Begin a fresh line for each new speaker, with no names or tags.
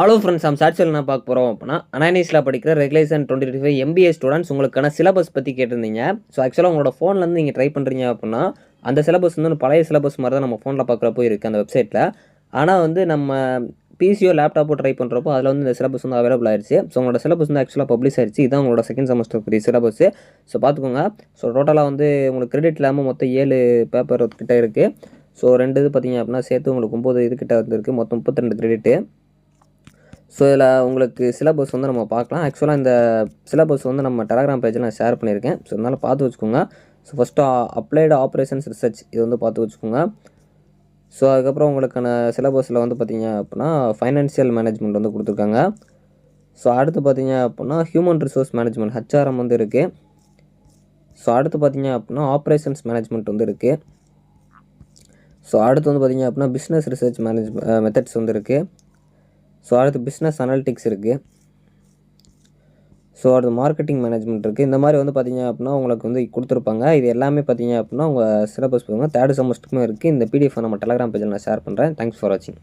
Hello friends, நம்ம சாட்சியில் என்ன பார்க்க போகிறோம் அப்படின்னா, அனானிஸில் படிக்கிற ரெகுலேஷன் 2025 MBA ஸ்டூடெண்ட்ஸ் உங்களுக்கான சிலபஸ் பற்றி கேட்டிருந்தீங்க. ஸோ ஆக்சுவலாக உங்களோட ஃபோன்லேருந்து நீங்கள் ட்ரை பண்ணுறீங்க அப்படின்னா, அந்த சிலபஸ் வந்து ஒரு பழைய சிலபஸ் மாதிரி தான் நம்ம ஃபோனில் பார்க்குறப்போ இருக்குது அந்த வெப்சைட்டில். ஆனால் வந்து நம்ம பிசியோ லேப்டாப்போ ட்ரை பண்ணுறப்போ அதில் வந்து இந்த சிலபஸ் வந்து அவைலபிள் ஆயிடுச்சு. ஸோ உங்களோட சிலபஸ் வந்து ஆக்சுவலாக பப்ளிஷ் ஆயிடுச்சு. இதுதான் உங்களோட செகண்ட் செமஸ்டர் சிலபஸ். ஸோ பார்த்துக்கோங்க. ஸோ டோட்டலாக வந்து உங்களுக்கு கிரெடிட் இல்லாமல் மொத்தம் 7 பேப்பர் கிட்ட இருக்குது. ஸோ 2 இது பார்த்தீங்க அப்படின்னா சேர்த்து உங்களுக்கு 9 இது கிட்ட வந்துருக்கு. மொத்தம் 32 கிரெடிட்டு. ஸோ இதில் உங்களுக்கு சிலபஸ் வந்து நம்ம பார்க்கலாம். ஆக்சுவலாக இந்த சிலபஸ் வந்து நம்ம டெலகிராம் பேஜில் நான் ஷேர் பண்ணியிருக்கேன். ஸோ அதனால் பார்த்து வச்சுக்கோங்க. So first applied operations research இது வந்து பார்த்து வச்சுக்கோங்க. ஸோ அதுக்கப்புறம் உங்களுக்கான சிலபஸில் வந்து பார்த்திங்க அப்படின்னா ஃபைனான்சியல் மேனேஜ்மெண்ட் வந்து கொடுத்துருக்காங்க. ஸோ அடுத்து பார்த்திங்க அப்படின்னா ஹியூமன் ரிசோர்ஸ் மேனேஜ்மெண்ட் HRM வந்து இருக்குது. ஸோ அடுத்து பார்த்திங்க அப்படின்னா ஆப்ரேஷன்ஸ் மேனேஜ்மெண்ட் வந்து இருக்குது. ஸோ அடுத்து வந்து பார்த்திங்க அப்படின்னா பிஸ்னஸ் ரிசர்ச் மெத்தட்ஸ் வந்து இருக்குது. ஸோ அடுத்து பிஸ்னஸ் அனாலிட்டிக்ஸ் இருக்குது. ஸோ அடுத்து மார்க்கெட்டிங் மேனேஜ்மெண்ட் இருக்குது. இந்த மாதிரி வந்து பார்த்திங்க அப்படின்னா உங்களுக்கு வந்து கொடுத்துருப்பாங்க. இது எல்லாமே பார்த்திங்க அப்படின்னா உங்கள் சிலபஸ் பார்த்திங்கன்னா 3rd செமஸ்டருக்குமே இருக்குது. இந்த PDF நம்ம டெலகிராம் பேஜில் நான் ஷேர் பண்ணுறேன். தேங்க்ஸ் ஃபார் வாட்சிங்.